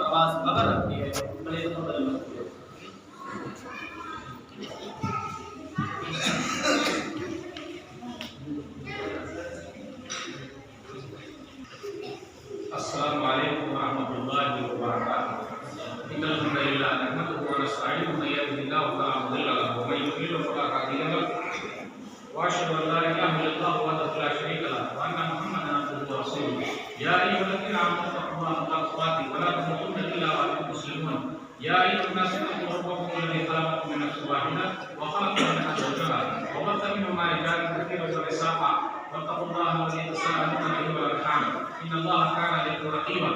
आवाज मगर रखती है भले तो बदल सकती है। अस्सलामु अलैकुम वरहमतुल्लाहि वबरकातुहू। इन्नल हम्दुलिल्लाह नहमदुहु व नस्तईनुहु व यहदिल्लाहु फला मुदिल्ल लहु व मन युद्लिल फला हादिय लहु व अशहदु अन ला इलाहा इल्लल्लाहु वहदहु ला शरीका लहु व अन्ना मुहम्मदन अब्दुहु व रसूलुहु। या अय्युहल्लज़ीना आमनु तक़ुल्लाहा हक़्क़ तुक़ातिह व ला तमूतुन्ना इल्ला व अंतुम मुस्लिमून। या अय्युहन्नास इत्तक़ू रब्बकुम अल्लज़ी ख़लक़कुम मिन नफ्सिन वाहिदह व ख़लक़ मिनहा ज़ौजहा व बस्स मिनहुमा रिजालन कसीरन व निसाअ वत्तक़ुल्लाहा अल्लज़ी तसाअलून बिही वल अरहाम इन्नल्लाहा कान अलैकुम रक़ीबा।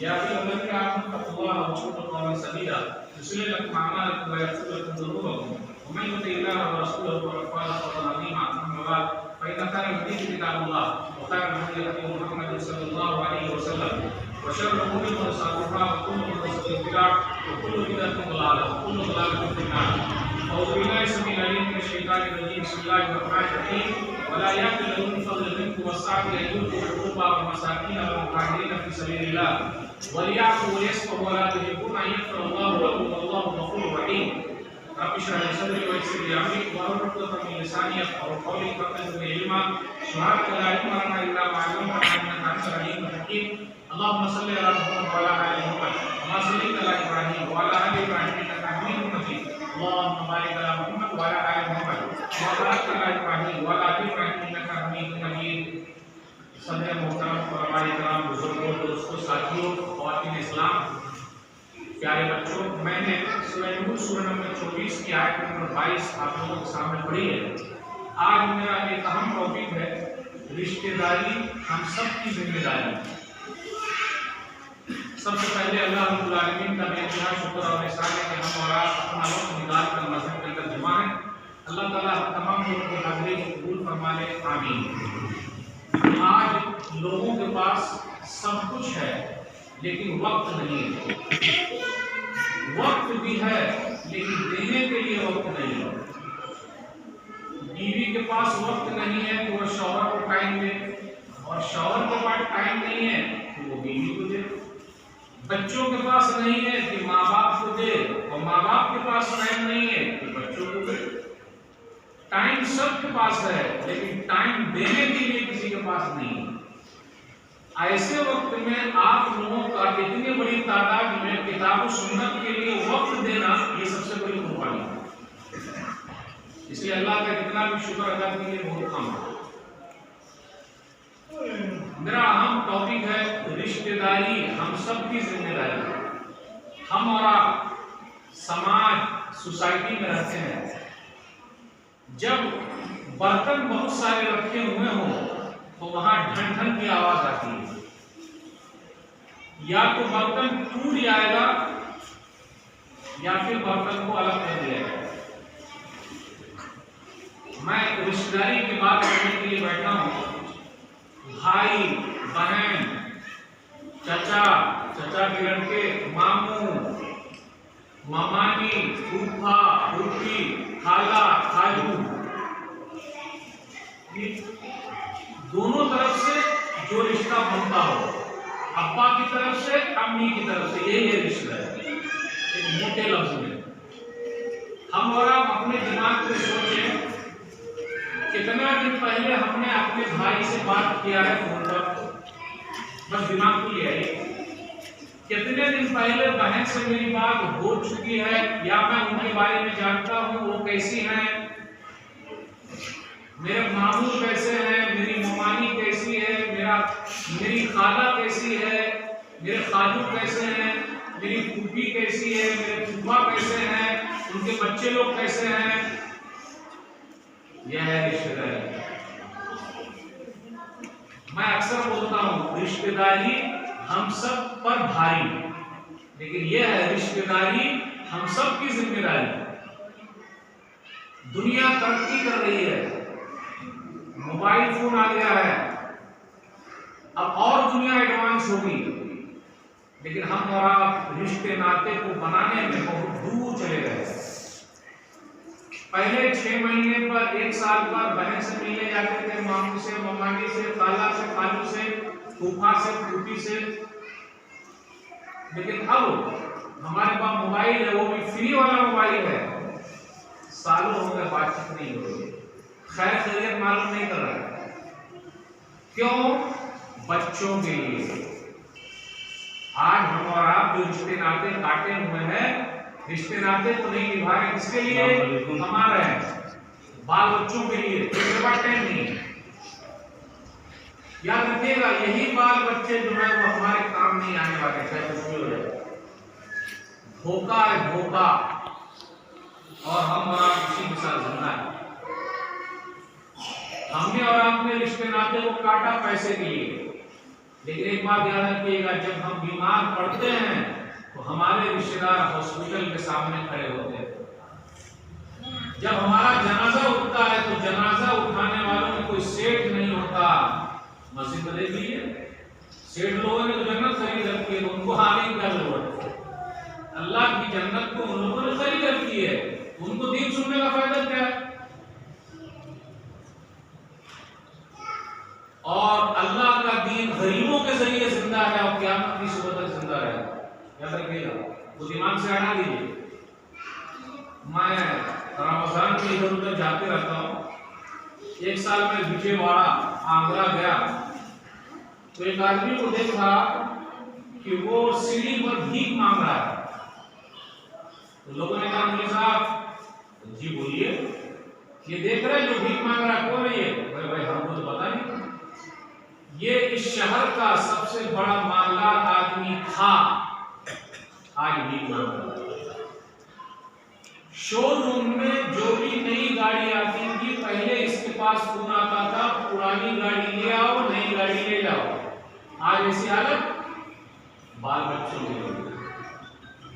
या अय्युहल्लज़ीना आमनु तक़ुल्लाहा व क़ूलू क़ौलन सदीदा युस्लिह लकुम अअमालकुम व यग़फिर लकुम ज़ुनूबकुम व मन युति'िल्लाह व रसूलहु फ़क़द फ़ाज़ फ़ौज़न अज़ीमा। अम्मा बअद फ़इन्न खैरल हदीस किताबुल्लाह व खैरुल हदीइ हदीउ मुहम्मद सल्लल्लाहु अलैहि वसल्लम व शर्रुल उमूरि मुहदासातुहा व कुल्लु मुहदासतिन बिदअह व कुल्लु बिदअतिन ज़लालह व कुल्लु ज़लालतिन फ़िन्नार। अऊज़ु बिल्लाहि समीउल अलीम मिनश शैतानिर रजीम। बिस्मिल्लाहिर रहमानिर रहीम। वला याकुल लहुम फ़ज़ल मिनकुम वस्साअति अन यु'तू उल क़ुरबा वल मसाकीन वल मुहाजिरीन फ़ी सबीलिल्लाह वलियअफ़ू वलियस्फ़हू वला तुहिब्बूना अन यग़फ़िरल्लाहु लकुम वल्लाहु गफ़ूरुर रहीम। रब्बि इश्रह ली सदरी व यस्सिर ली अमरी वहलुल उक़दतम मिन लिसानी यफ़क़हू क़ौली। फ़क़्दिरनी इल्मा सुब्हानका ला इल्मा लना इल्ला मा अल्लमतना इन्नका अंतल अलीमुल हकीम। अल्लाहुम्मा सल्लि अला मुहम्मद व अला आलि मुहम्मद कमा सल्लैता अला इब्राहीम व अला आलि इब्राहीम इन्नका हमीदुम मजीद। अल्लाहुम्मा बारिक अला मुहम्मद व अला आलि मुहम्मद कमा बारकता अला इब्राहीम व अला आलि इब्राहीम इन्नका हमीदुम मजीद। सदर मोहतरम उलमाए किराम, बुजुर्गों, दोस्तों, साथियों, ख़वातीन इस्लाम, प्यारे बच्चों, मैंने सूरह नूर सूरह नंबर 24 की आयत नंबर 22 आप लोगों के सामने पढ़ी है। आज मेरा एक अहम टॉपिक है रिश्तेदारी हम सब की जिम्मेदारी। सबसे पहले अल्लाह रब्बुल आलमीन का बेइंतहा शुक्र और एहसान है कि हम और आप अपना वक्त निकाल कर मस्जिद के अंदर जमा हैं। अल्लाह ताला तमाम लोगों की हाज़िरी को कबूल फरमा ले, आमीन। आज लोगों के पास सब कुछ है लेकिन वक्त नहीं है। वक्त भी है लेकिन देने के लिए वक्त नहीं है। बीवी के पास वक्त नहीं है तो वह शौहर को टाइम दे, और शौहर के पास टाइम नहीं है तो वो बीवी को दे। बच्चों के पास नहीं है कि माँ बाप को दे, और माँ बाप के पास टाइम नहीं है तो बच्चों को दे। टाइम सबके पास है लेकिन टाइम देने के लिए किसी के पास नहीं है। ऐसे वक्त में आप लोगों का इतनी बड़ी तादाद में किताब और सुन्नत के लिए वक्त देना, ये सबसे बड़ी कुर्बानी है। इसलिए अल्लाह का जितना भी शुक्र अदा कीजिए बहुत कम है। मेरा अहम टॉपिक है रिश्तेदारी हम सब की जिम्मेदारी। हम और आप समाज सोसाइटी में रहते हैं। जब बर्तन बहुत सारे रखे हुए हों तो वहां ढन ढन की आवाज आती है, या तो बर्तन टूट जाएगा या फिर बर्तन को अलग कर दिया जाएगा। मैं रिश्तेदारी की बात करने के लिए बैठा हूं। भाई बहन, चचा, चचा के लड़के, मामू, मामानी, फूफा, फूफी, खाला, खालू, दोनों तरफ से जो रिश्ता बनता हो, अब्बा की तरफ से, अम्मी की तरफ से, यही है रिश्ता है। एक मोटे लफ्ज में हम और आप अपने दिमाग में सोचें, कितना दिन पहले हमने अपने भाई से बात किया है फोन पर, बस दिमाग को ले आइए। कितने दिन पहले बहन से मेरी बात हो चुकी है, या मैं उनके बारे में जानता हूँ वो कैसी हैं, मेरे मामू कैसे हैं, मेरी ममानी कैसी है, मेरी खाला कैसी है, मेरे खालू कैसे हैं, मेरी फूफी कैसी है, मेरे फूफा कैसे हैं, उनके बच्चे लोग कैसे हैं। यह है रिश्तेदारी। मैं अक्सर बोलता हूँ रिश्तेदारी हम सब पर भारी, लेकिन यह है रिश्तेदारी हम सब की जिम्मेदारी। दुनिया तरक्की कर रही है, मोबाइल फोन आ गया है, अब और दुनिया एडवांस होगी, लेकिन हम और आप रिश्ते नाते को बनाने में बहुत दूर चले गए। पहले 6 महीने पर, 1 साल पर बहन से मिलने जाते थे, मामू से, ममानी से, खाला से, खालू से, फूफा से, फूफी से। लेकिन अब हमारे पास मोबाइल है, वो भी फ्री वाला मोबाइल है, सालों हो गए बातचीत नहीं हो रही, खैर खैरियत मालूम नहीं कर रहा है। क्यों? बच्चों के लिए। आज हम और आप जो रिश्ते नाते काटे हुए हैं, रिश्ते नाते तो नहीं निभा रहे, किसके लिए? हमारे बाल बच्चों के लिए। मेरे पास टाइम नहीं है। याद रखिएगा, यही बाल बच्चे जो है वो हमारे काम नहीं आने वाले, चाहे कुछ भी हो जाए। धोखा है धोखा, और हम और आप उसी के साथ जिंदा है। हमने और आपने रिश्ते नाते को काटा पैसे के लिए, लेकिन एक बात याद रखिएगा, जब हम बीमार पड़ते हैं तो हमारे रिश्तेदार हॉस्पिटल के सामने खड़े होते हैं। जब हमारा जनाजा उठता है तो जनाजा उठाने वालों में कोई सेठ नहीं होता। मस्जिद बदल गई है, सेठ लोगों ने तो जन्नत खरीद रखी है, तो उनको आने की क्या जरूरत है? अल्लाह की जन्नत को उन लोगों ने खरीद रखी है, उनको दीन सुनने का फायदा क्या है? और अल्लाह का दीन गरीबों के जरिए जिंदा है और क़यामत की सुबह तक जिंदा रहेगा। याद रखिएगा, वो दिमाग से हटा दीजिए। मैं रमजान में इधर उधर जाते रहता हूँ। एक साल में विजयवाड़ा आगरा गया तो एक आदमी को देखा कि वो सीढ़ी पर भीख मांग रहा है। तो लोगों ने कहा, मौलवी साहब जी बोलिए, ये देख रहे जो भीख मांग रहा है कौन है ये? भाई हमको तो पता नहीं। ये इस शहर का सबसे बड़ा मालदार आदमी था, आज भीख मांग रहा है। शोरूम में जो भी नई गाड़ी आती थी, पहले इसके पास फोन आता था, पुरानी गाड़ी ले आओ, नई गाड़ी ले जाओ। आज ऐसी हालत बाल बच्चों की हो गई,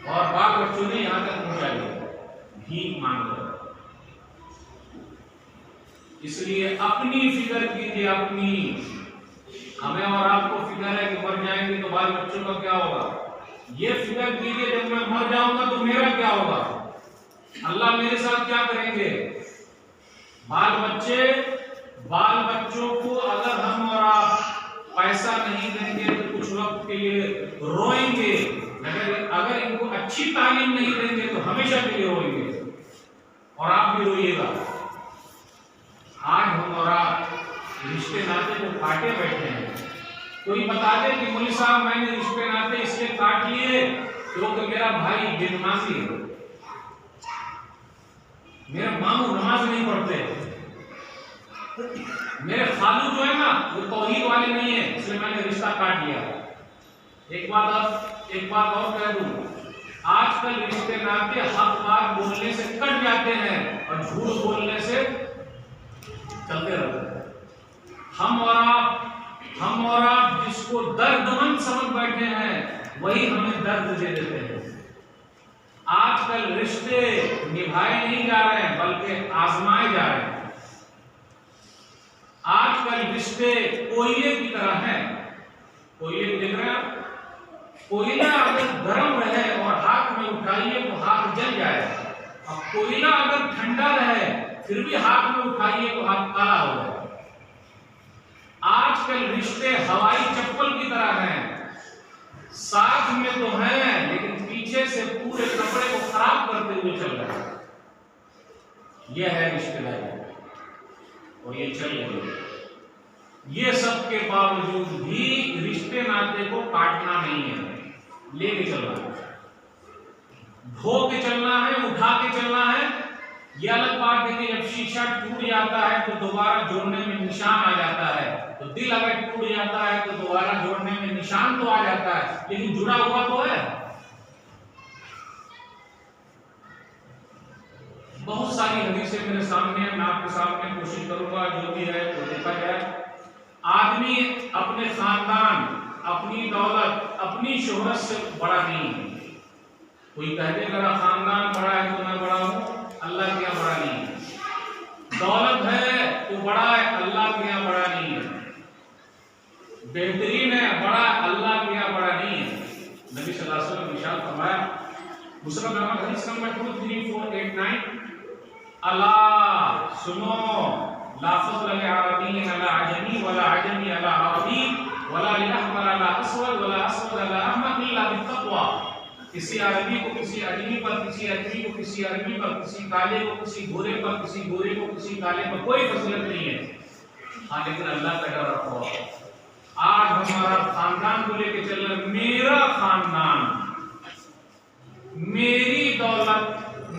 और बाल बच्चों ने यहां तक पहुंचा दिया भीख मांग कर। इसलिए अपनी फिक्र कीजिए, अपनी। हमें और आपको फिक्र है कि मर जाएंगे तो बाल बच्चों का क्या होगा। ये फिक्र कीजिए जब मैं मर जाऊंगा तो मेरा क्या होगा, अल्लाह मेरे साथ क्या करेंगे। बाल बच्चों को अगर हम और आप पैसा नहीं देंगे तो कुछ वक्त के लिए रोएंगे, अगर इनको अच्छी तालीम नहीं देंगे तो हमेशा के लिए रोएंगे, और आप भी रोइएगा। आज हम और आप रिश्ते नाते को काटे बैठे हैं। कोई बता दे कि मौलवी साहब मैंने रिश्ते नाते इसलिए काट लिए क्योंकि मेरा भाई बेनमाजी है, मेरे मामू नमाज नहीं पढ़ते, मेरे खालू जो है ना वो तौहीद वाले नहीं है, इसलिए मैंने रिश्ता काट लिया। एक बात और कह दूं, आजकल रिश्ते नाते हक बात बोलने से कट जाते हैं और झूठ बोलने से चलते रहते हैं। हम और आप जिसको दर्दमंद समझ बैठे हैं वही हमें दर्द दे देते हैं। आजकल रिश्ते निभाए नहीं जा रहे हैं बल्कि आजमाए जा रहे हैं। आजकल रिश्ते कोयले की तरह हैं। कोयले देख रहे हैं, कोयला अगर गर्म रहे और हाथ में उठाइए तो हाथ जल जाए, और कोयला अगर ठंडा रहे फिर भी हाथ में उठाइए तो हाथ काला हो जाए। आजकल रिश्ते हवाई चप्पल की तरह हैं, साथ में तो हैं लेकिन पीछे से पूरे कपड़े को खराब करते हुए चल रहा है। यह है रिश्तेदारी, और ये चल रही है। ये सब के बावजूद भी रिश्ते नाते को काटना नहीं है, लेके चलना है, धो के चलना है, उठा के चलना है। ये अलग बात है कि जब शीशा टूट जाता है तो दोबारा जोड़ने में निशान आ जाता है, तो दिल अगर टूट जाता है तो दोबारा जोड़ने में निशान तो आ जाता है, लेकिन जुड़ा हुआ तो है। बहुत सारी हदीसें मेरे सामने है, मैं आपके सामने कोशिश करूंगा जो भी है वो देखा जाए। आदमी अपने खानदान, अपनी दौलत, अपनी शोहरत से बड़ा नहीं है। कोई कहते मेरा खानदान बड़ा है तो मैं बड़ा हूं, अल्लाह के यहाँ बड़ा नहीं है। दौलत है तो बड़ा है, अल्लाह के यहाँ बड़ा नहीं है। बेहतरीन है, बड़ा, अल्लाह के यहाँ बड़ा नहीं है। नबी सल्लल्लाहु अलैहि वसल्लम ने इरशाद फरमाया, मुस्लिम नंबर हदीस नंबर 23489, अला सुनो, ला फज़्ल लिअरबी अला अजमी वला अजमी अला अरबी वला यहमर अला अस्वद वला अस्वद अला अहमर इल्ला बित्तक़वा। किसी अरबी को किसी अजमी पर, किसी अजमी को किसी अरबी पर, किसी काले को किसी गोरे पर, किसी गोरे को किसी काले पर कोई फजीलत नहीं है। हाँ, लेकिन अल्लाह का डर रखो। आज हमारा खानदान को लेके चल रहा, मेरा खानदान, मेरी दौलत,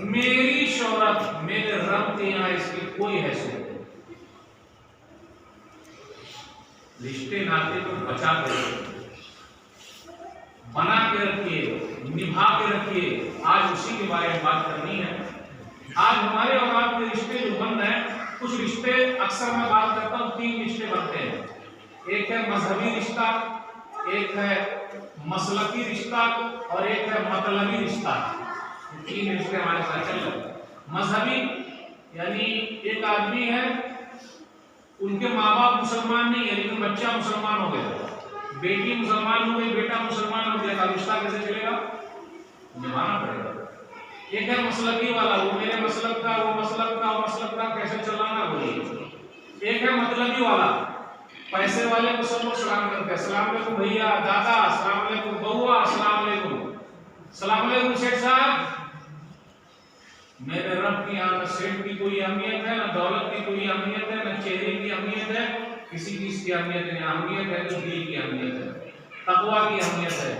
मेरी शोहरत, मेरे रब के यहाँ इसकी कोई हैसियत नहीं। रिश्ते नाते को बचा के रखिए, बना के रखिए, निभा के रखिए। आज उसी के बारे में बात करनी है। आज हमारे और आपके रिश्ते जो बन रहे हैं, कुछ रिश्ते अक्सर मैं बात करता हूँ, 3 रिश्ते बनते हैं। एक है मजहबी रिश्ता, एक है मसलकी रिश्ता और एक है मतलबी रिश्ता। 3 रिश्ते हमारे साथ चल रहे हैं। मजहबी यानी एक आदमी है, उनके माँ बाप मुसलमान नहीं है लेकिन बच्चा मुसलमान हो गया, बेटी मुसलमान हो गई, बेटा मुसलमान हो गया, रिश्ता कैसे चलेगा? निभाना पड़ेगा। एक है मसलकी वाला, वो मेरे मसलक का, वो मसलक का, वो मसलक का, कैसे चलाना बोलिए। एक है मतलबी वाला, पैसे वाले को सब लोग सलाम करते हैं, अस्सलाम वालेकुम भैया, दादा, अस्सलाम वालेकुम बउआ, अस्सलाम वालेकुम, अस्सलाम वालेकुम शेख साहब। मेरे रब की यहाँ न सेठ की कोई अहमियत है, न दौलत की कोई अहमियत है, न चेहरे की अहमियत है, किसी चीज की अहमियत नहीं। अहमियत है तो दिल की अहमियत है, तकवा की अहमियत है।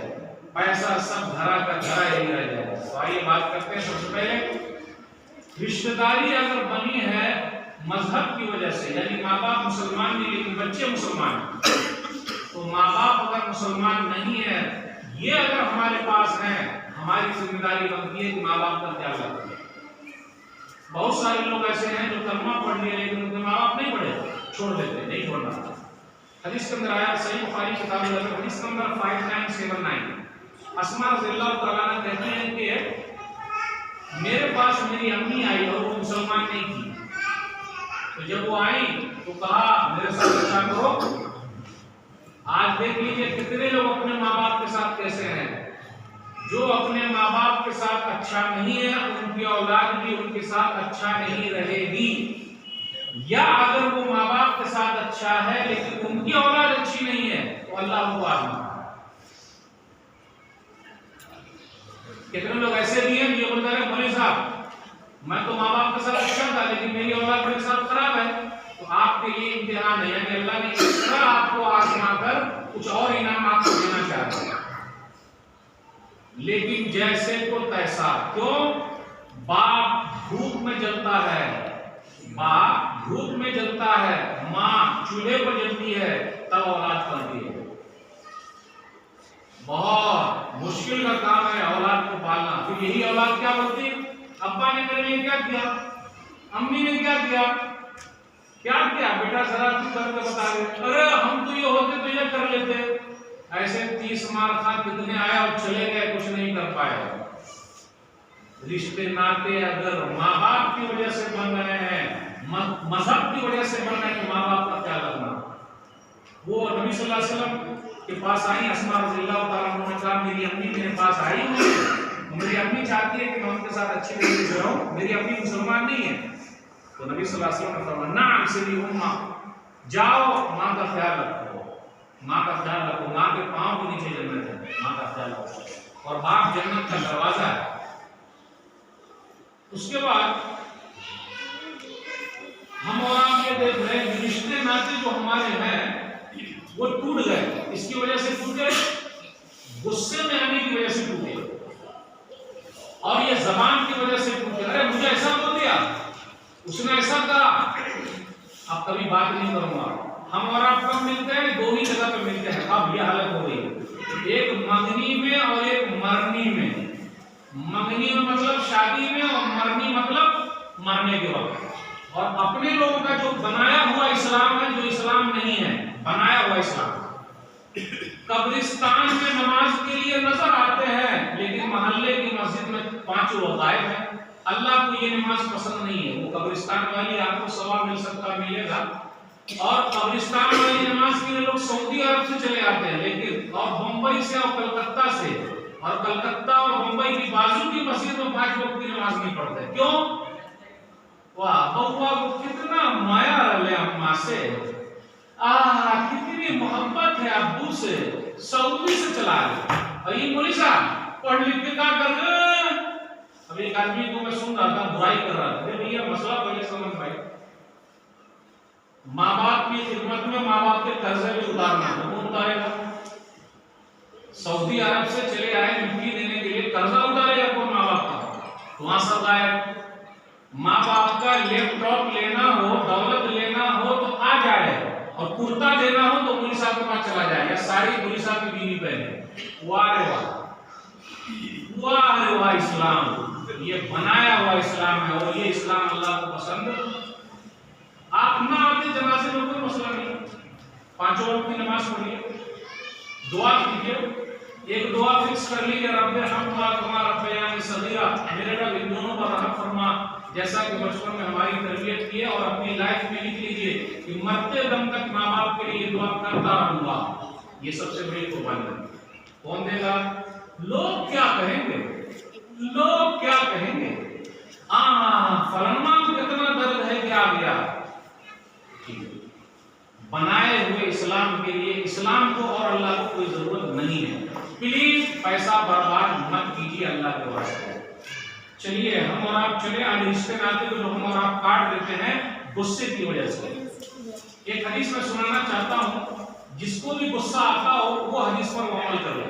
पैसा सब धरा का धरा ही रह जाएगा। तो आइए बात करते हैं। सबसे पहले रिश्तेदारी अगर बनी है मजहब की वजह से, यानी माँ बाप मुसलमान नहीं लेकिन बच्चे मुसलमान, तो माँ बाप अगर मुसलमान नहीं है, ये अगर हमारे पास है, हमारी जिम्मेदारी बनती है कि माँ बाप का ख्याल रखें। बहुत सारे लोग ऐसे हैं जो कलमा पढ़ लिए लेकिन उनके माँ बाप नहीं पढ़े, छोड़ देते, नहीं छोड़ना। हदीस के अंदर आया, सही बुखारी किताब में हदीस नंबर 5979, अस्मा रज़ियल्लाहु तआला अन्हा कहती हैं कि मेरे पास मेरी अम्मी आई और वो मुसलमान नहीं थी। तो जब वो आई तो कहा मेरे साथ अच्छा करो। आज देख लीजिए कितने लोग अपने माँ बाप के साथ कैसे हैं। जो अपने माँ बाप के साथ अच्छा नहीं है, उनकी औलाद भी उनके साथ अच्छा नहीं रहेगी। या अगर वो माँ बाप के साथ अच्छा है लेकिन उनकी औलाद अच्छी नहीं है, तो अल्लाह उनको आजमा। कितने लोग ऐसे भी हैं जो बोलते हैं मौलवी साहब मैं तो माँ बाप के साथ अच्छा था लेकिन मेरी औलाद मेरे साथ खराब है। तो आपके लिए इम्तिहान है, यानी अल्लाह ने इस तरह आपको आजमा कर कुछ और इनाम आपको देना चाहता है। लेकिन जैसे को तैसा। क्यों? बाप धूप में जलता है, बाप धूप में जलता है, माँ चूल्हे पर जलती है, तब औलाद पलती है। बहुत मुश्किल का काम है औलाद को पालना। फिर यही औलाद क्या बोलती है, अब्बा ने मेरे लिए क्या किया, अम्मी ने क्या किया, क्या किया बेटा जरा तू करके बता दे। अरे हम तो ये होते तो ये कर लेते। ऐसे 30 मार खा कितने आए और चले गए, कुछ नहीं कर पाए। रिश्ते नाते अगर माँ बाप की वजह से बन रहे हैं, मजहब की वजह से बन रहे हैं, तो माँ बाप का क्या करना। वो नबी सल्लल्लाहु अलैहि वसल्लम के पास आई अस्मा रज़ियल्लाहु तआला अन्हा ने कहा मेरी अम्मी मेरे पास आई हुई है, मेरी अम्मी चाहती है कि मैं उनके साथ अच्छे तरीके से रहूं, मेरी अम्मी मुसलमान नहीं है। तो नबी सल्लल्लाहु अलैहि वसल्लम ने फरमाया नाम से भी उम्मा, जाओ माँ का ख्याल रखो, माँ का ख्याल रखो। माँ के पांव के नीचे जन्नत है, माँ का ख्याल रखो। और बाप जन्नत का दरवाजा है। उसके बाद हम और आप ये देख रहे हैं रिश्ते नाते जो हमारे हैं वो टूट गए। इसकी वजह से टूटे, गुस्से में आने की वजह से टूटे, और ये जबान की वजह से टूटे। अरे मुझे ऐसा बोल दिया, उसने ऐसा कहा, अब कभी बात नहीं करूंगा। हम और आप कब मिलते हैं? 2 ही जगह पे मिलते हैं। अब ये हालत हो गई, एक मंगनी में और एक मरनी में। मंगनी में मतलब शादी में, और मरनी मतलब मरने के वक्त। और अपने लोगों का जो बनाया हुआ इस्लाम है, जो इस्लाम नहीं है, बनाया हुआ इस्लाम। कब्रिस्तान में नमाज के लिए नजर आते हैं लेकिन मोहल्ले की मस्जिद में 5 लोग गायब हैं। अल्लाह को ये नमाज पसंद नहीं है। वो कब्रिस्तान वाली आपको सवाब मिल सकता मिलेगा, और कब्रिस्तान वाली नमाज के लिए लोग सऊदी अरब से चले आते हैं, लेकिन और मुंबई से और कलकत्ता से, और कलकत्ता और मुंबई की बाजू की मस्जिद में 5 वक्त की नमाज नहीं पढ़ते। क्यों? वाह बउआ को कितना माया रहे अम्मा से। कितनी मोहब्बत है अब्बू से, सऊदी से चला रहे। और ये मौलवी साहब पढ़ लिख के क्या कर रहे? अब एक आदमी को मैं सुन रहा था, बुराई कर रहा था। भैया मसला पहले समझ भाई, माँ बाप की खिदमत में माँ बाप के कर्जे भी उतारना है, कौन उतारेगा? सऊदी अरब से चले आए मिट्टी देने के लिए, कर्जा उतारेगा कौन माँ बाप का? वहां सब गायब। माँ बाप का लैपटॉप लेना हो, दौलत लेना हो तो आ जाए, और कुर्ता देना हो तो पुलिस आपके पास चला जाए, या साड़ी पुलिस आपकी बीवी पहने। वाह रे वाह, वाह रे वाह, इस्लाम ये बनाया हुआ इस्लाम है, और ये इस्लाम अल्लाह को पसंद। आप ना आते जनाजे में कोई मसला नहीं, 5 वक्त की नमाज पढ़िए, दुआ कीजिए, एक दुआ फिक्स कर लीजिए, रब्बे रहमहुमा कमा रब्बयानी सगीरा, मेरे रब इन दोनों पर रहम फरमा जैसा कि बचपन में हमारी तरबियत की है, और अपनी लाइफ में लिख लीजिए कि मरते दम तक माँ बाप के लिए दुआ करता रहूंगा। ये सबसे बड़ी कुर्बानी है। कौन देगा? लोग क्या कहेंगे, लोग क्या कहेंगे? फलाना को कितना दर्द है, क्या गया? बनाए हुए इस्लाम के लिए, इस्लाम को और अल्लाह को कोई जरूरत नहीं है। प्लीज पैसा बर्बाद मत कीजिए अल्लाह के वास्ते। चलिए हम और आप चले, आज रिश्ते नाते को हम और आप काट देते हैं गुस्से की वजह से। एक हदीस में सुनाना चाहता हूं, जिसको भी गुस्सा आता हो वो हदीस पर अमल कर ले।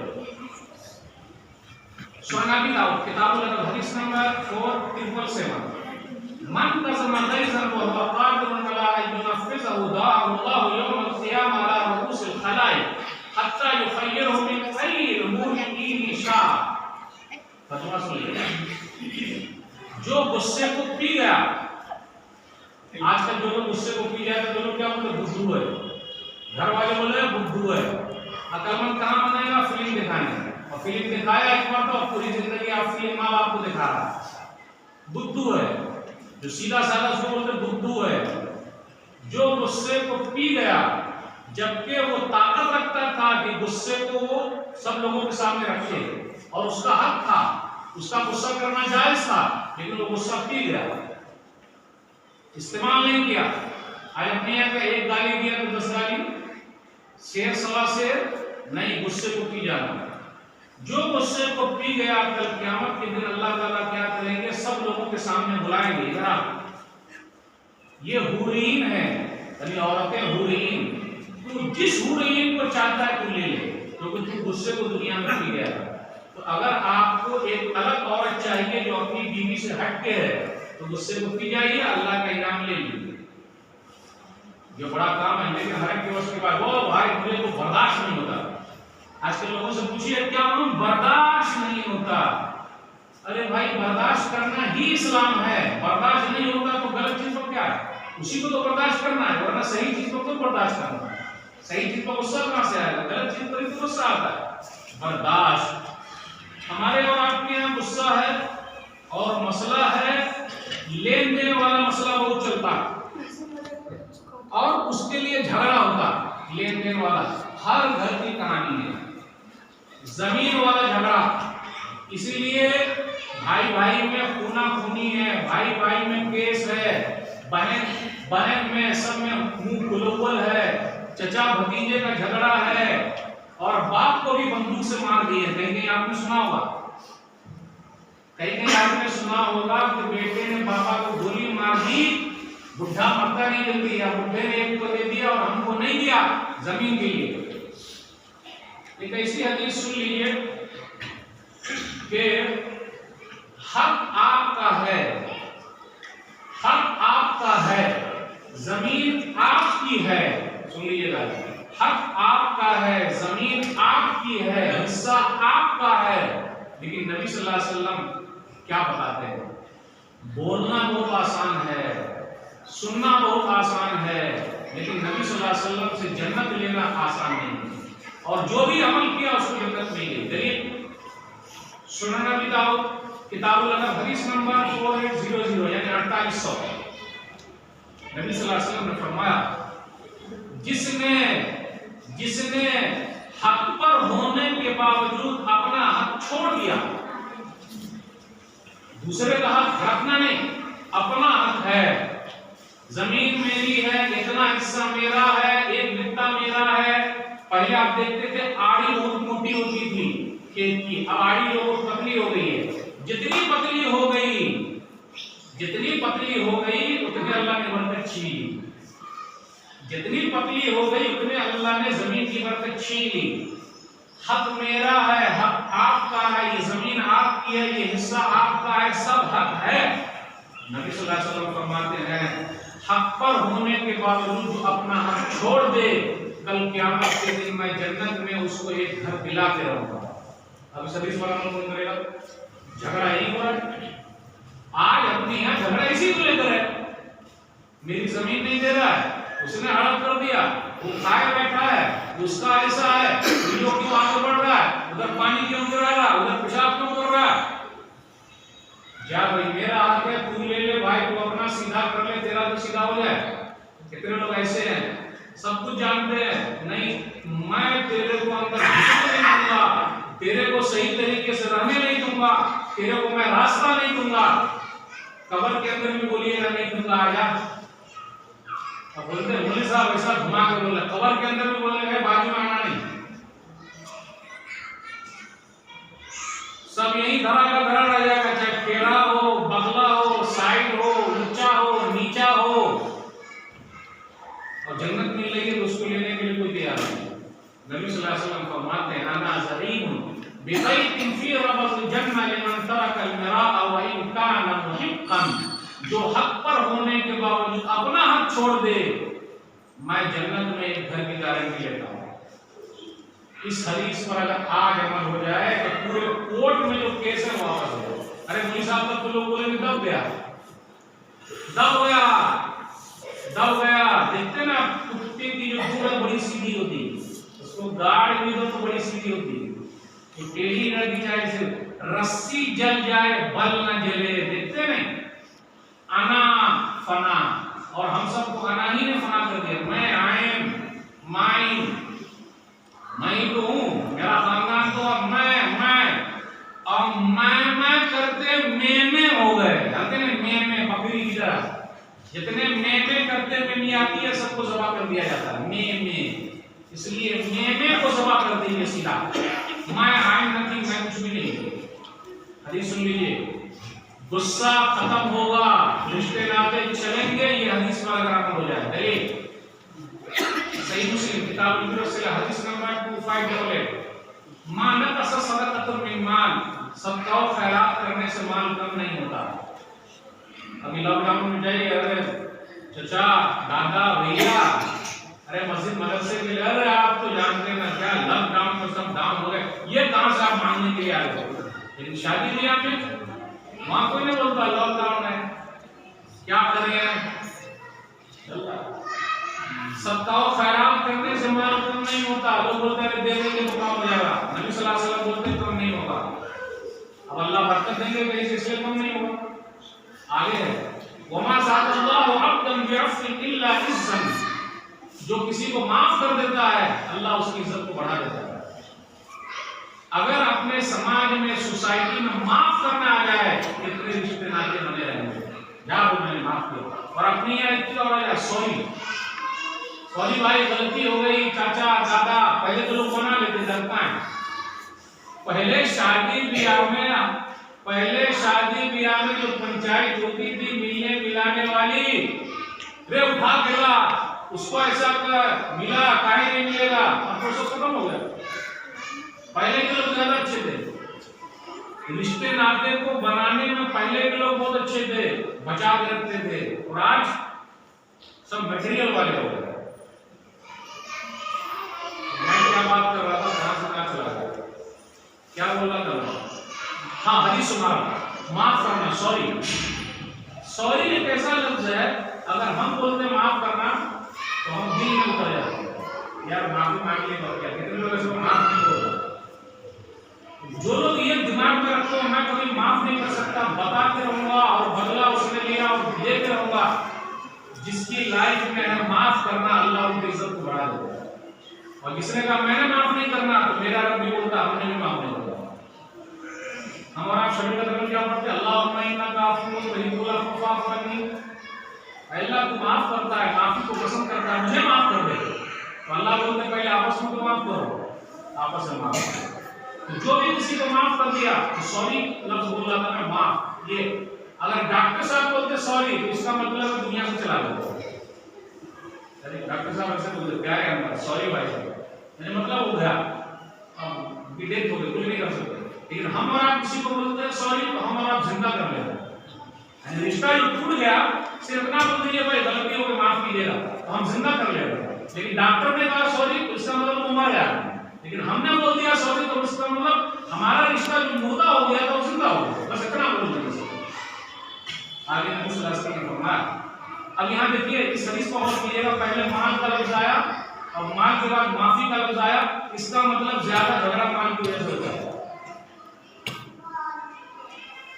सुनाबी दाऊद किताबुल अदब हदीस नंबर 4777, मन कसम गैज़न व हुवा क़ादिरुन अला अन युनफ़िज़हु दाअहु यौमल क़ियामा अला रुऊसिल ख़लाइक़ हत्ता युख़य्यिरहु मिन अय्यि उमूरि दीनि शाअ। फतवा सुनिए, जो गुस्से को पी गया, आजकल जो लोग गुस्से को पी जाते हैं तो लोग क्या बोलते? बुद्धू है। घर वाले बोले बुद्धू है। अकलमंद कहाँ बनेगा? फिल्म दिखाने, और फिल्म दिखाया एक बार तो पूरी जिंदगी आप फिल्म माँ बाप को दिखा रहा है। बुद्धू है, जो सीधा साधा उसको बोलते बुद्धू है। जो गुस्से को पी गया, जबकि वो ताकत रखता था कि गुस्से को वो सब लोगों के सामने रखे, और उसका हक था, उसका गुस्सा करना जायज था, लेकिन वो गुस्सा पी गया, इस्तेमाल नहीं किया। आज अपने यहाँ का एक गाली दिया तो 10 गाली, शेर सवा शेर नहीं, गुस्से को पी जाना। जो गुस्से को पी गया, कल क़यामत के दिन अल्लाह ताला क्या करेंगे? सब लोगों के सामने बुलाएंगे, इधर ये हुरीन है, यानी औरतें हुरीन, तू जिस हुरीन को चाहता है तू ले ले, क्योंकि तू गुस्से को दुनिया में पी गया। तो अगर आपको एक अलग औरत चाहिए जो अपनी बीवी से हटके है, तो गुस्से को पी जाइए, अल्लाह का इनाम ले लीजिए। ये बड़ा काम है, लेकिन हर एक दिवस के बाद वो भाई मुझे तो बर्दाश्त नहीं होता। आजकल लोगों से पूछिए क्या मालूम? बर्दाश्त नहीं होता। अरे भाई बर्दाश्त करना ही इस्लाम है। बर्दाश्त नहीं होता तो गलत चीज को क्या है, उसी को तो बर्दाश्त करना है, वरना सही चीज को क्यों बर्दाश्त करना है? सही चीज पर गुस्सा कहां से आएगा? गलत चीज पर गुस्सा आता है। बर्दाश्त हमारे और आपके यहाँ गुस्सा है, और मसला है लेन देन वाला मसला बहुत चलता है, और उसके लिए झगड़ा होता। लेन देन वाला हर घर की कहानी है, जमीन वाला झगड़ा, इसीलिए भाई भाई में खूना खूनी है, भाई भाई में केस है, बहन बहन में सब में मुंह गुलगुल है, चचा भतीजे का झगड़ा है, और बाप को भी बंदूक से मार दिए। कहीं कहीं आपने सुना होगा, कहीं कहीं आपने सुना होगा कि बेटे ने पापा को गोली मार दी, बुढ़ा मरता नहीं जल्दी, या बुढ़े ने एक को दे दिया और हमको नहीं दिया जमीन के लिए। एक ऐसी हदीस सुन लीजिए कि हक आपका है, हक आपका है, जमीन आपकी है। सुन लीजिएगा, हक आपका है, जमीन आपकी है, हिस्सा आपका है। लेकिन नबी सल्लल्लाहु अलैहि वसल्लम क्या बताते हैं? बोलना बहुत आसान है, सुनना बहुत आसान है, लेकिन नबी सल्लल्लाहु अलैहि वसल्लम से जन्नत लेना आसान नहीं है, और जो भी अमल किया उसको जन्नत नहीं गई। दलील सुनन नबी दाऊद किताबुल अदब हदीस नंबर 4800 यानी 4800, नबी सल्लल्लाहु अलैहि वसल्लम ने फरमाया, जिसने हक पर होने के बावजूद अपना हक छोड़ दिया, दूसरे का हक रखना नहीं, अपना हक है, जमीन मेरी है, इतना हिस्सा मेरा है, एक बित्ता मेरा है। पहले आप देखते थे आड़ी बहुत मोटी होती थी खेत की, अब आड़ी बहुत पतली हो गई है। जितनी पतली हो गई उतने अल्लाह ने बरकत छीनी। जितनी पतली हो गई उतने अल्लाह ने जमीन की बरकत छीनी। हक मेरा है, हक आपका है, ये जमीन आपकी है, ये हिस्सा आपका है, सब हक है। नबी सल्लल्लाहु अलैहि वसल्लम फरमाते हैं हक पर होने के बावजूद जो अपना हक छोड़ दे, कल क़यामत के दिन मैं जन्नत में उसको एक घर दिलाते रहूंगा। अब इस हदीस पर अमल कौन करेगा? झगड़ा यही हो रहा है आज अपने यहाँ, झगड़ा इसी को लेकर है। मेरी जमीन नहीं दे रहा है, उसने हड़प कर दिया, वो खाए बैठा है, उसका ऐसा है, लोग क्यों आगे बढ़ रहा है, उधर पानी क्यों गिर रहा है, उधर पेशाब क्यों कर रहा है। जा भाई मेरा हक है, तू ले ले भाई, तू अपना सीधा कर ले, तेरा तो सीधा हो जाए। कितने लोग ऐसे हैं, सब कुछ जानते हैं, नहीं मैं तेरे को अंदर घुसने नहीं दूंगा, तेरे को सही तरीके से रहने नहीं दूंगा, तेरे को मैं रास्ता नहीं दूंगा। कब्र के अंदर भी बोलिएगा नहीं दूंगा, आजा। अब बोलते हैं मौलवी साहब ऐसा घुमा के बोल रहे, कब्र के अंदर भी बोलेंगे बाजू में आना नहीं। सब यही धरा का धरा रह जाएगा, चाहे टेढ़ा हो, बगला हो, साइड हो, ऊंचा हो, नीचा हो। और जन्नत मिल रही है तो उसको लेने के लिए कोई तैयार नहीं। नबी सल्लल्लाहु अलैहि वसल्लम फरमाते हैं अना ज़रीबुन बिग़ैरिन फी रबज़िल जन्नह लिमन तरका अल-मिराअ व इन काना मुहिqqन। जो हक पर होने के बावजूद अपना हक छोड़ दे, मैं जन्नत में एक घर की गारंटी लेता हूँ। इस हदीस पर अगर आज अमल हो जाए तो पूरे कोर्ट में जो केस है वापस हो जाए। अरे मौलवी साहब तक तो लोग बोलेंगे दब गया। देखते ना कुत्ते की जो दूर है बड़ी सीधी होती है, उसको गाड़ भी दो तो बड़ी सीधी होती है, तो टेढ़ी न दी जाए, से रस्सी जल जाए बल न जले। देखते नहीं अना फना, और हम सबको अना ही ने फना कर दिया। मैं आयम माइन, मैं ही तो हूँ, मेरा खानदान तो अब मैं और मैं करते में हो गए। जानते हैं में बकरी की तरह जितने में करते में आती है सबको ज़बा कर दिया जाता है में, इसलिए में को ज़बा कर देंगे सीधा। मैं आई नथिंग, मैं कुछ भी नहीं। हदीस सुन लीजिए, गुस्सा खत्म होगा, रिश्ते नाते चलेंगे, ये हदीस पर अगर अमल हो जाए। दलील सही मुस्लिम किताब हदीस नंबर 2588, मा नक़स सदक़तुन मिन माल, सदका और खैरात करने से माल कम नहीं होता। अभी लॉकडाउन में जाइए, अरे चचा दादा भैया, अरे मस्जिद मदरसे के लिए, अरे आप तो जानते हैं ना क्या लॉकडाउन में सब डाउन हो गए, ये कहां से आप मांगने के लिए आए हो। लेकिन शादी ब्याह में वहां कोई नहीं बोलता लॉकडाउन है, क्या कर रहे हैं, सबका खैरात करने से माल कम नहीं होता। लोग बोलते हैं दे देंगे तो कम हो जाएगा, नबी सल्लल्लाहु अलैहि वसल्लम बोलते हैं कम नहीं होगा। अब अल्लाह बरकत देंगे कहीं से, इसलिए कम नहीं होगा। आगे है वमा ज़ादल्लाहु अब्दन बिअफ़्विन इल्ला इज़्ज़न, जो किसी को माफ कर देता है अल्लाह उसकी इज्जत को बढ़ा देता है। अगर अपने समाज में सोसाइटी में माफ करना आ जाए, कितने रिश्ते नाते बने रहेंगे। जाओ मैंने माफ किया, और अपनी और सॉरी भाई गलती हो गई, चाचा दादा, पहले तो लोग बना लेते जानता है। पहले शादी ब्याह में जो पंचायत होती थी मिलने मिलाने वाली, रे उठा के ला उसको, ऐसा कर मिला काहे नहीं मिलेगा, अब तो सब खत्म हो गया। पहले के लोग ज्यादा अच्छे थे, रिश्ते नाते को बनाने में पहले के लोग बहुत अच्छे थे, बचा के रखते थे, और आज सब मटेरियल वाले हो गए। मैं क्या बात कर रहा था, कहां से कहां चला गया, क्या बोल रहा था। हाँ हदीस सुना, माफ करना, सॉरी एक ऐसा लफ्ज है, अगर हम बोलते माफ करना तो हम दिल में उतर जाते हैं, यार माफी मांगने को क्या। कितने लोग ऐसे माफ नहीं बोलते। जो लोग ये दिमाग में रखते हैं मैं कभी माफ नहीं कर सकता, बताते रहूंगा और बदला उसने लिया और देते रहूंगा, जिसकी लाइफ में है माफ करना, अल्लाह उनकी इज्जत को बढ़ा देता है। और जिसने कहा मैंने माफ नहीं करना, तो मेरा रब भी बोलता हमने भी माफ नहीं करना। हमारा शरीर का क्या पढ़ते, अल्लाहुम्मा इन्नका अफ़ुव्वुन तुहिब्बुल अफ़्व फ़अफ़ु अन्नी। अल्लाह तू माफ करता है, माफी को पसंद करता है, मुझे माफ कर दे। तो अल्लाह बोलते पहले आपस में तो माफ करो, आपस में माफ करो। तो जो भी किसी को माफ कर दिया तो सॉरी लफ्ज बोल रहा था मैं माफ, ये अगर डॉक्टर साहब बोलते सॉरी तो इसका मतलब है दुनिया से चला जाओ। डॉक्टर साहब ऐसे बोलते प्यारे अंदर सॉरी भाई साहब, यानी मतलब हो गया, अब डेथ हो गई, कुछ नहीं कर सकते। लेकिन हम और आप किसी को बोलते हैं सॉरी तो हम और आप जिंदा कर लेते हैं, यानी रिश्ता जो टूट गया सिर्फ इतना बोल दीजिए भाई गलती हो गई माफ कीजिएगा तो हम जिंदा कर लेते। लेकिन डॉक्टर ने कहा सॉरी तो इसका मतलब वो मर गया, लेकिन हमने बोल दिया सॉरी तो इसका मतलब हमारा रिश्ता जो मुर्दा हो गया था वो जिंदा हो गया, बस इतना बोल दीजिए। आगे नबी सल्लल्लाहु अलैहि वसल्लम ने फरमाया, अब यहाँ देखिए इस हदीस को गौर कीजिएगा, पहले माल का लफ्ज आया और माल के बाद माफी का लफ्ज आया, इसका मतलब ज्यादा झगड़ा माल की वजह से होता है।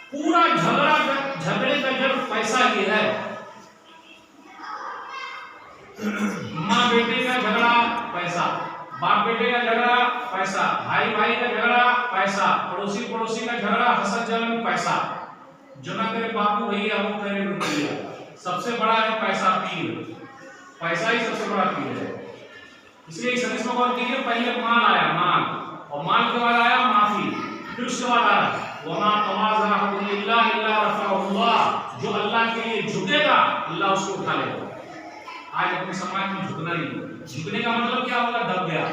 पूरा झगड़े का जड़ पैसा ही है। माँ बेटे का झगड़ा पैसा, बाप बेटे का झगड़ा पैसा, भाई भाई का झगड़ा पैसा, पड़ोसी पड़ोसी का झगड़ा हसद जलन पैसा, जो ना करे बापू भैया वो करे रुपया, सबसे बड़ा है पैसा पीर, पैसा ही सबसे बड़ा पीर है। इसलिए इस हदीस में गौर कीजिए, पहले माल आया माल, और माल के बाद आया माफी, फिर उसके बाद आया वमा तवाज़ा लिल्लाह इल्ला रफ़अहुल्लाह, जो अल्लाह के लिए झुकेगा अल्लाह उसको उठा लेगा। आज अपने समाज में झुकना नहीं, झुकने का मतलब क्या होगा, दब गया।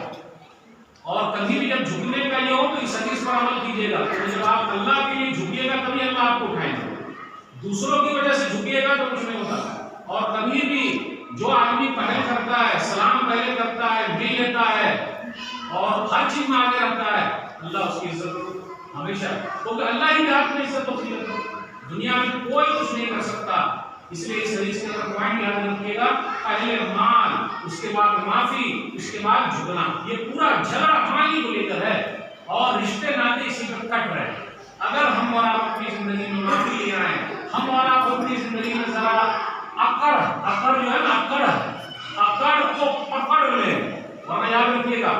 और कभी भी जब झुकने का ये हो तो इस हदीस पर अमल कीजिएगा, तो जब आप अल्लाह के लिए झुकिएगा तभी अल्लाह आपको उठाएगा। दूसरों की वजह से झुकिएगा तो कुछ नहीं होता। और कभी भी जो आदमी पहल करता है, सलाम पहले करता है, मिल लेता है और हर चीज में आगे रहता है, अल्लाह उसकी इज्जत हमेशा, क्योंकि अल्लाह ही हाथ में इज्जत होती है, दुनिया में कोई कुछ नहीं कर सकता। इसलिए इस हदीस के अंदर पॉइंट याद रखिएगा, पहले माल, उसके बाद माफी, उसके बाद झुकना। ये पूरा झगड़ा माली को लेकर है और रिश्ते नाते इसी पर कट रहे हैं। अगर हम और आप अपनी जिंदगी में माफी ले आए, हम और आप अपनी जिंदगी में जरा अकड़ जो है ना, अकड़ को पकड़ ले, वरना याद रखिएगा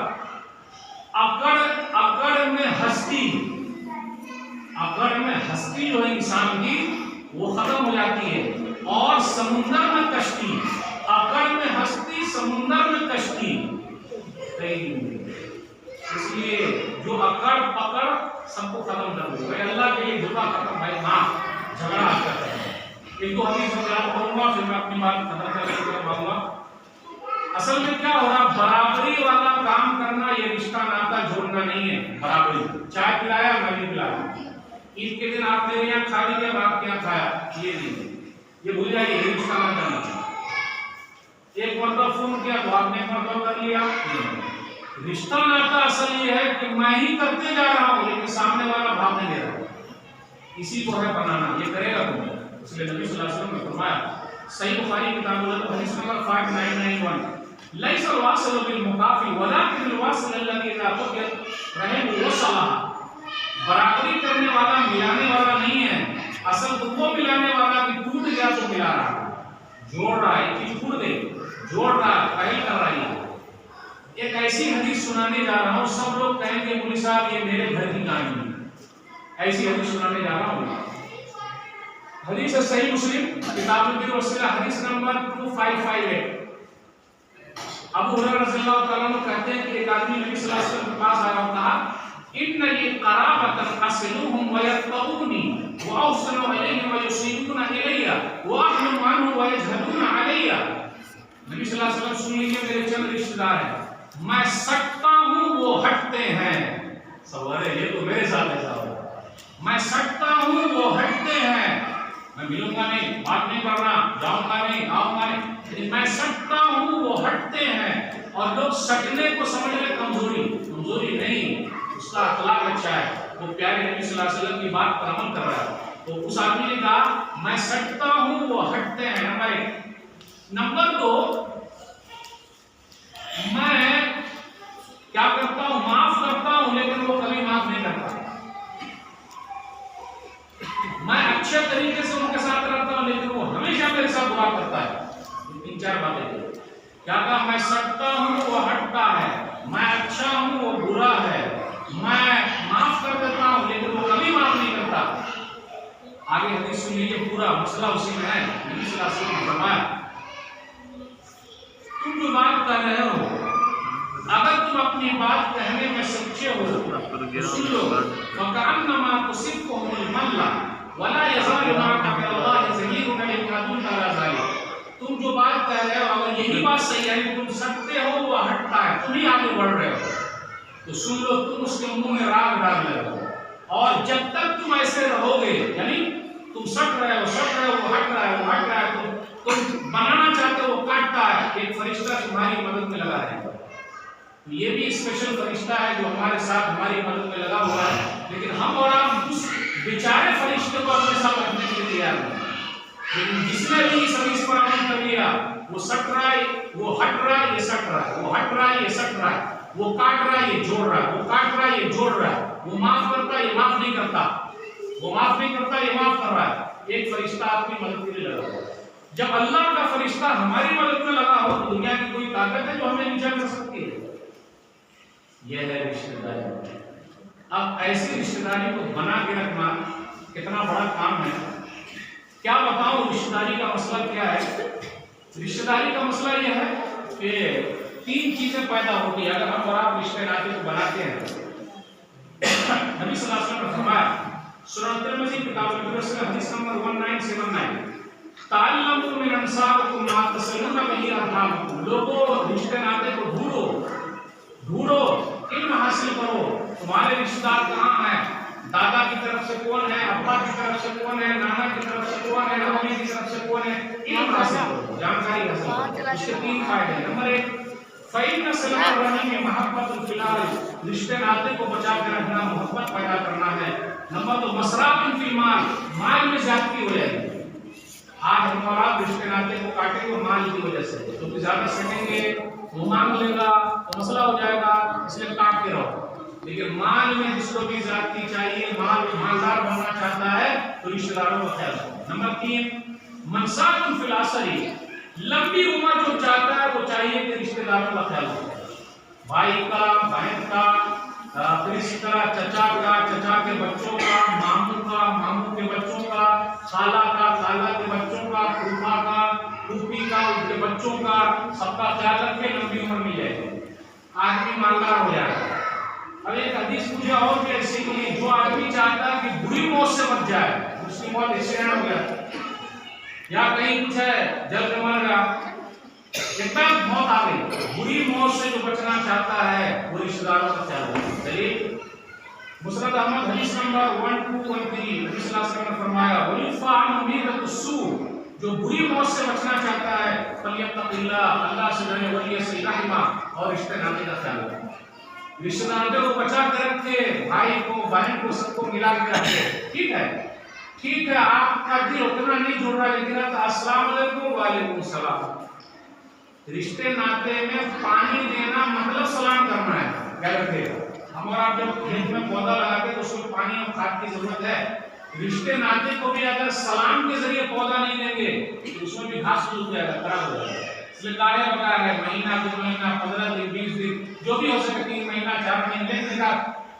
अकड़ में हस्ती जो है इंसान की वो खत्म हो जाती है, और समुद्र में कश्ती, अकड़ में हस्ती समुद्र में कश्ती। इसलिए जो अकड़ पकड़ सबको खत्म कर दो भाई, अल्लाह के लिए झुका खत्म भाई, माफ झगड़ा करता है। एक दो हदीस मैं आपको कहूंगा, फिर मैं अपनी बात खत्म करके कहूंगा। असल में क्या हो रहा, बराबरी वाला काम करना ये रिश्ता नाता जोड़ना नहीं है। बराबरी, चाय पिलाया मैं भी पिलाया, ईद के दिन आप मेरे यहाँ खा लीजिए, आपके यहाँ खाया, ये नहीं, ये भूल जाइए, ये रिश्ता ना करना। एक मरतबा फोन किया तो आपने एक मरतबा कर लिया, रिश्ता नाता असल ये है कि मैं ही करते जा रहा हूँ लेकिन सामने वाला भाव नहीं दे रहा, इसी को है बनाना, ये करेगा तुम। इसलिए नबी सल्लल्लाहु अलैहि वसल्लम ने फरमाया, सही बुखारी किताब हदीस नंबर 5991, लैसल वासिल बिल मुकाफी वलाकिन वासिल अल्लज़ी इज़ा क़ुदियत रहमहु व सलाह, बराबरी करने वाला मिलाने वाला नहीं है, असल तो वो मिलाने वाला कि टूट गया तो मिला रहा, जोड़ रहा है, चीज टूट गई जोड़ रहा है, पहल कर रही है। एक ऐसी हदीस सुनाने जा रहा हूँ, सब लोग कहेंगे मौलवी साहब ये मेरे घर की कहानी है, ऐसी हदीस सुनाने जा रहा हूँ। हदीस है सही मुस्लिम किताब बिर वसीला हदीस नंबर 2558। अबू हुरैरा रज़ियल्लाहु तआला अन्हु कहते हैं कि एक आदमी नबी सल्लल्लाहु अलैहि वसल्लम के पास आया और कहा, इन्ना ये क़राबतन असलुहुम व यतऊनी व अहसनु अलैहिम व युसीबूना इलैया व अहलु अन्हु व यजहदूना अलैया। नबी सल्लल्लाहु अलैहि वसल्लम सुन लीजिए, मेरे चंद रिश्तेदार हैं, मैं सटता हूँ वो हटते हैं। सवाल ये तो मेरे साथ ऐसा हो, मैं सटता हूँ वो हटते हैं, मैं मिलूंगा नहीं, बात नहीं करना, जाऊंगा नहीं, आऊंगा नहीं, लेकिन मैं सटता हूँ वो हटते हैं। और लोग सटने को समझ रहे कमजोरी, कमजोरी नहीं, उसका अखलाक अच्छा है, वो प्यारे नबी सल्लल्लाहु अलैहि वसल्लम की बात पर अमल कर रहा है। तो उस आदमी ने कहा मैं सटता हूँ वो हटते हैं, नंबर 1। नंबर 2, मैं क्या करता हूँ, माफ करता हूँ लेकिन वो कभी माफ नहीं करता। मैं अच्छे तरीके से उनके साथ रहता हूँ लेकिन वो हमेशा मेरे साथ बुरा करता है। 3-4 बातें क्या कहा, मैं सटता हूँ वो हटता है, मैं अच्छा हूँ वो बुरा है, मैं माफ कर देता हूँ लेकिन वो कभी माफ नहीं करता। आगे हदीस सुनिए, उसमें ये पूरा मसला उसी में है। नबी सल्लल्लाहु अलैहि वसल्लम ने फरमाया, तुम जो बात कर रहे हो, अगर तुम अपनी बात कहने में सच्चे हो तो सुन लो, फकअन्नमा तुसिब्बुहुमुल मल्ला वला यज़ालु माअका बिल्लाहि ज़हीरुन लिकादुन अला ज़ालिक। तुम जो बात कह रहे हो, अगर यही बात सही है, तुम सकते हो, वो हटता है, तुम ही आगे बढ़ रहे हो, तो सुन लो, तुम उसके मुंह में राग डाल रहे हो। और जब तक तुम ऐसे रहोगे, यानी तुम सट रहे हो, वो हट रहा है, वो हट रहा है, तुम बनाना चाहते हो, वो काटता है, एक फरिश्ता तुम्हारी मदद में लगा रहेगा। ये भी स्पेशल फरिश्ता है जो हमारे साथ हमारी मदद में लगा हुआ है, लेकिन हम और आप उस बेचारे फरिश्ते को अपने साथ रखने के लिए तैयार नहीं। लेकिन जिसने भी इस हदीस पर अमल कर लिया, वो सट रहा है, वो हट रहा है, ये सट रहा है, वो हट रहा है, ये सट रहा है, वो काट रहा है, ये जोड़ रहा है, वो काट रहा है, ये जोड़ रहा है, वो माफ करता है, ये माफ नहीं करता, वो माफ नहीं करता, ये माफ कर रहा है। एक फरिश्ता आपकी मदद के लिए लगा हुआ है। जब अल्लाह का फरिश्ता हमारी मदद में लगा हो, तो दुनिया की कोई ताकत है जो हमें नीचा कर सकती है? यह है रिश्तेदारी। अब ऐसी रिश्तेदारी को बना के रखना कितना बड़ा काम है। क्या बताऊं रिश्तेदारी का मसला क्या है? रिश्तेदारी का मसला यह है कि 3 चीजें पैदा होती है अगर हम और आप रिश्ते नाते को बनाते हैं। नबी सल्लल्लाहु अलैहि वसल्लम ने फरमाया, सुनन तिरमिज़ी किताब अल-फिक्र हदीस नंबर 1979, ताल्लमु मिन अंसाबिकुम मा तसलूना बिही अरहामकुम। लोगों, रिश्ते नाते को ढूंढो, इल्म हासिल करो, तुम्हारे रिश्तेदार कहाँ हैं, दादा की तरफ से कौन है, अब्बा की तरफ से कौन है, नाना की तरफ से कौन है, अम्मी की तरफ से कौन है, इल्म हासिल करो, जानकारी हासिल करो। इसके 3 फायदे हैं। नंबर 1, फ़इन्न सलम रहीम में महब्बतुल फिलाल, रिश्ते नाते को बचा के रखना, मोहब्बत पैदा करना है। नंबर 2, मसराफिन फिल माल, माल में ज्यादती हो जाएगी। आज हम और आप रिश्ते नाते को काटेंगे माल की वजह से, तो ज्यादा सकेंगे, वो मांग लेगा तो मसला हो जाएगा, इसलिए काटते रहो। लेकिन माल में जिसको भी ज्यादती चाहिए, मालदार बनना चाहता है, तो रिश्तेदारों का ख्याल रखो। नंबर 3, मनसाकुन फिल असरी, लंबी उम्र जो चाहता है वो चाहिए कि रिश्तेदारों का ख्याल रखे, भाई का, बहन का, फिर इसी तरह चचा का, चचा के बच्चों का, मामू के बच्चों का, खाला का, खाला के बच्चों का, फूफा का, फूफी का, उनके बच्चों का, सबका ख्याल रखे, लंबी उम्र मिल जाएगी, आदमी मालदार हो जाएगा। अब एक हदीस मुझे और भी ऐसी मिली, जो आदमी चाहता है कि बुरी मौत से बच जाए, उसकी मौत एक्सीडेंट हो गया या कहीं कुछ है, जल के मर गया, एकदम मौत आ गई, बुरी मौत से जो बचना चाहता है वो रिश्तेदारों का ख्याल रखे। चलिए, मुस्नद अहमद हदीस नंबर 1213, नबी सल्लल्लाहु अलैहि वसल्लम ने फरमाया, वलिफा उम्मीदतुस्सू, जो बुरी मौत से बचना चाहता है, फलियत्तकिल्लाह, अल्लाह से डरे, वलियसिल रहमा, और रिश्ते नाते का ख्याल रखे। रिश्ते नाते को बचा कर रखे, भाई को, बहन को, सबको मिला के रखे। ठीक है, आपका दिल उतना नहीं जुड़ रहा, लेकिन अस्सलाम वालेकुम, वालेकुम सलाम। रिश्ते नाते में पानी देना मतलब सलाम करना है, क्या रखेगा। हम और आप जब खेत में पौधा लगाते हैं तो उसमें पानी और खाद की जरूरत है। रिश्ते नाते को भी अगर सलाम के जरिए पौधा नहीं देंगे तो उसमें भी घास सूख जाएगा, खराब हो जाएगा। इसलिए कार्य बताया है, महीना 2 महीना 15 दिन 20 दिन जो भी हो सके, 3 महीना 4 महीने का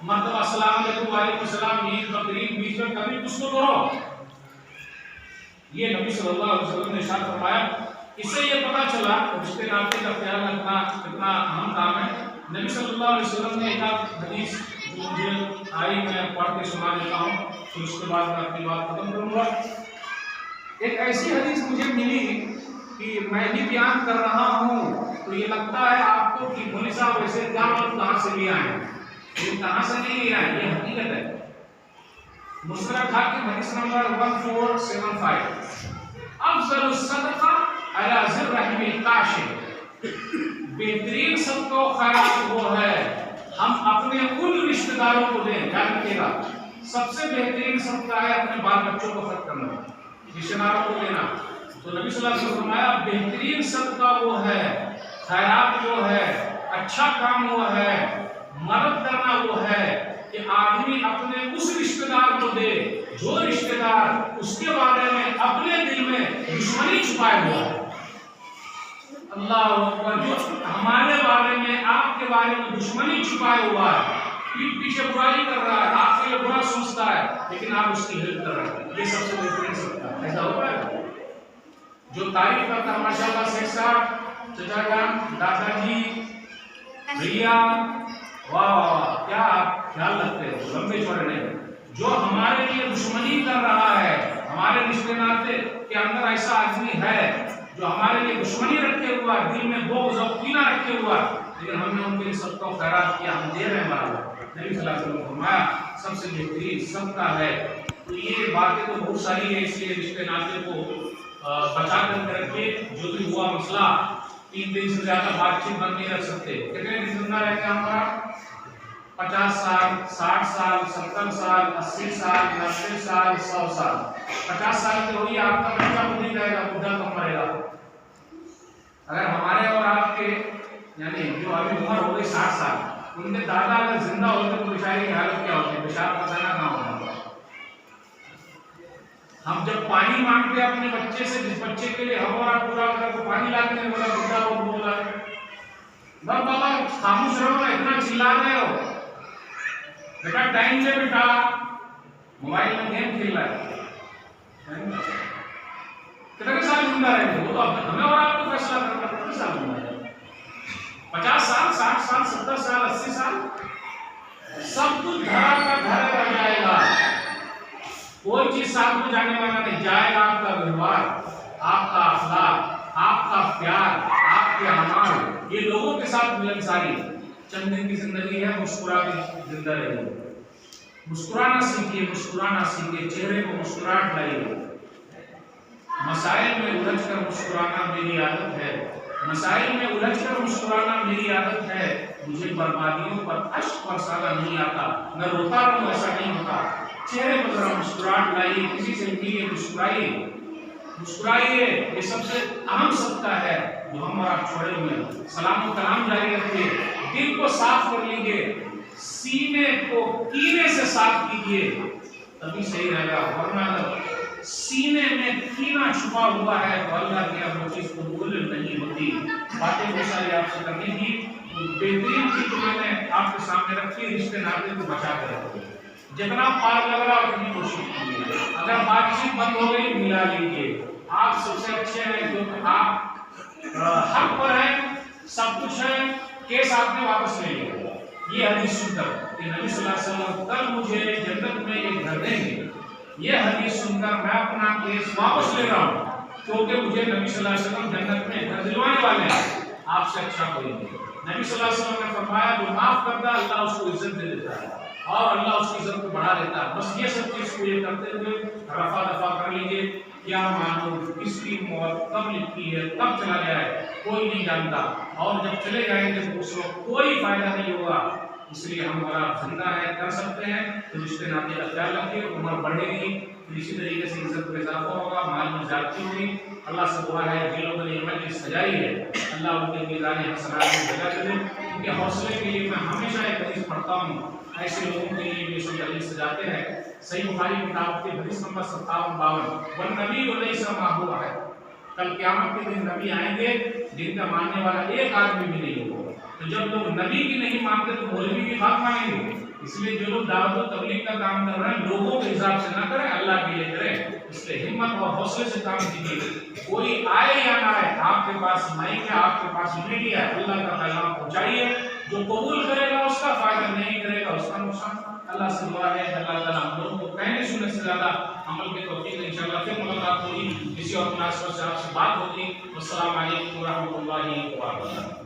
मतलब अस्सलाम वालेकुम, वालेकुम सलाम, ईद बकरीद बीच में कभी कुछ तो करो। ये नबी सल्लल्लाहु अलैहि वसल्लम ने इरशाद फरमाया। इससे ये पता चला रिश्ते नाते का ख्याल रखना कितना अहम काम है। नबी सल्लल्लाहु अलैहि वसल्लम ने एक हदीस जो मुझे आई, मैं पढ़ के सुना देता हूँ, फिर उसके बाद मैं अपनी बात खत्म करूँगा। एक ऐसी हदीस मुझे मिली कि मैं भी बयान कर रहा हूँ तो ये लगता है आपको कि मौलवी साहब वैसे क्या मालूम कहाँ से लिया है, ये कहाँ से नहीं लिया है, ये हकीकत है। मुस्नद हाकिम हदीस नंबर 1475, अफज़लुस सदका अला ज़िर रहमी काशिम, बेहतरीन सदका और खैरात वो है हम अपने उन रिश्तेदारों को दें। ध्यान रखिएगा, सबसे बेहतरीन सदका है अपने बाल बच्चों को खर्च करना, रिश्तेदारों को देना। तो नबी सल्लल्लाहु अलैहि वसल्लम ने फरमाया बेहतरीन सदका वो है, खैरात वो है, अच्छा काम वो है, मदद करना वो है कि आदमी अपने उस रिश्तेदार को दे जो रिश्तेदार उसके बारे में अपने दिल में दुश्मनी छुपाए हुआ है। अल्लाह अकबर, जो हमारे बारे में आपके बारे में दुश्मनी छुपाए हुआ है, पीठ पीछे बुराई कर रहा है, आपके लिए बुरा सोचता है, लेकिन आप उसकी हेल्प कर रहे हैं, ये सबसे बेहतरीन सत्ता है। ऐसा होता है जो तारीफ करता है, माशाल्लाह शेख साहब, चचा जान, दादाजी, भैया, वाह वाह वाह, क्या आप ख्याल रखते हो, लंबे चौड़े नहीं। जो हमारे लिए दुश्मनी कर रहा है, हमारे रिश्ते नाते के अंदर ऐसा आदमी है जो हमारे लिए दुश्मनी रखे हुआ, दिल में बोझ और कीना रखे हुआ, लेकिन हमने उनके लिए सबको खैरात किया, हम दे रहे हैं बराबर। नबी सल्लल्लाहु अलैहि वसल्लम फरमाया सबसे बेहतरीन सबका है। तो ये बातें तो बहुत सारी है, इसलिए रिश्ते नाते को बचा कर रखिए। जो भी हुआ मसला, 3 दिन से ज्यादा बातचीत बंद नहीं रख सकते। कितने दिन जिंदा रहते हैं हमारा? 50 साल, 60 साल, 70 साल, 80 साल, 90 साल, 100 साल। 50 साल के होइए, आपका बच्चा बुढ़ी जाएगा, बुढ़ा कम मरेगा। अगर हमारे और आपके यानी जो अभी उम्र हो गई 60 साल, उनके दादा अगर जिंदा होते तो बेचारे की हालत क्या होती? पेशाब पकाना कहाँ होता? हम जब पानी मांगते हैं अपने बच्चे से, जिस बच्चे के लिए हम और आप पूरा करके पानी लाते हैं, बोला बुढ़ा हो बोला बाबा खामोश रहो ना, इतना चिल्ला रहे हो, बेटा टाइम से बेटा मोबाइल में गेम खेल रहा है। कितने साल जिंदा रहेंगे वो तो हमें और आपको फैसला करना। कितने साल जिंदा है? 50 साल, 60 साल, 70 साल, 80 साल, सब कुछ धरा का धरा रह जाएगा। कोई चीज साथ में जाने वाला नहीं जाएगा। आपका व्यवहार, आपका अखलाक, आपका प्यार, आपके अमाल, ये लोगों के साथ मिलनसारी। चंद दिन की जिंदगी है, मुस्कुरा के जिंदा रहिए, मुस्कुराना सीखिए, मुस्कुराना सीखिए, चेहरे को मुस्कुराहट लाइए। मसाइल में उलझकर मुस्कुराना मेरी आदत है, मसाइल में उलझकर मुस्कुराना मेरी आदत है। मुझे बर्बादियों पर अश्क बरसाना नहीं आता, मैं रोता रहूं ऐसा नहीं होता। चेहरे पर जरा मुस्कुराहट लाइए, किसी से मिलिए, मुस्कुराइए, मुस्कुराइए। ये सबसे अहम सत्ता है जो हम और आप छोड़े हुए। सलाम और कलाम जारी रखिए, दिल को साफ कर लीजिए, सीने को कीने से साफ कीजिए, तभी सही रहेगा। वरना अगर सीने में कीना छुपा हुआ है तो अल्लाह की वो चीज कबूल नहीं होती। बातें बहुत सारी आपसे करनी थी, बेहतरीन चीज मैंने आपके सामने रखी, रिश्ते नाते को बचा कर रखिए। जितना पार लग रहा उतनी कोशिश कीजिए। अगर बातचीत बंद हो गई मिला लीजिए। आप सबसे अच्छे हैं जो आप हक पर हैं, सब कुछ है, केस आपने वापस ले लिया। ये हदीस सुनकर कि नबी सल्लल्लाहु अलैहि वसल्लम कल मुझे जन्नत में एक घर देंगे, ये हदीस सुनकर मैं अपना केस वापस ले रहा हूँ, क्योंकि मुझे नबी सल्लल्लाहु अलैहि वसल्लम जन्नत में घर दिलवाने वाले हैं। आपसे अच्छा कोई नहीं। नबी सल्लल्लाहु अलैहि वसल्लम ने फरमाया जो माफ करता है अल्लाह उसको इज्जत दे देता है और अल्लाह उसकी इज्जत को बढ़ा देता है। बस ये सब चीज को ये करते हुए रफा दफा कर लीजिए। क्या मालूम किसकी मौत कब लिखी है, कब चला जाए, कोई नहीं जानता, और जब चले जाएंगे तो उस वक्त कोई फायदा नहीं होगा। इसलिए हम और आप जिंदा है, कर सकते हैं तो रिश्ते नाते का ख्याल रखिए। उम्र बढ़ेगी, इसी तरीके से इज्जत में इजाफा होगा, माल में ज्यादती होगी। अल्लाह से दुआ है जिन लोगों ने मजलिस सजाई है अल्लाह उनके मीज़ान हसनात में जगह दे। उनके हौसले के लिए मैं हमेशा एक हदीस पढ़ता हूँ, ऐसे लोगों के लिए भी मजलिस सजाते हैं। सही बुखारी किताब के हदीस नंबर 57-52 वन नबी वलैसा माहू है। कल क़यामत के दिन नबी आएंगे जिनका मानने वाला एक आदमी भी नहीं होगा। तो जब लोग नबी की नहीं मानते तो मौलवी की बात मानेंगे। इसलिए जो लोग दावत और तबलीग का काम कर रहे हैं लोगों के हिसाब से ना करें, अल्लाह के लिए करें। इसलिए हिम्मत और हौसले से काम कीजिए। कोई आए या ना आए, आपके पास माइक है, आपके पास मीडिया है, अल्लाह का पैगाम पहुंचाइए। जो कबूल करेगा उसका फायदा, नहीं करेगा उसका नुकसान। अल्लाह से दुआ है अल्लाह ताला हम लोगों को कहने सुनने से ज्यादा अमल के तौफीक दे। इंशाअल्लाह फिर मुलाकात होगी, किसी और मुनासिबत से आपसे बात होगी। अस्सलाम वालेकुम व रहमतुल्लाहि व बरकातहू।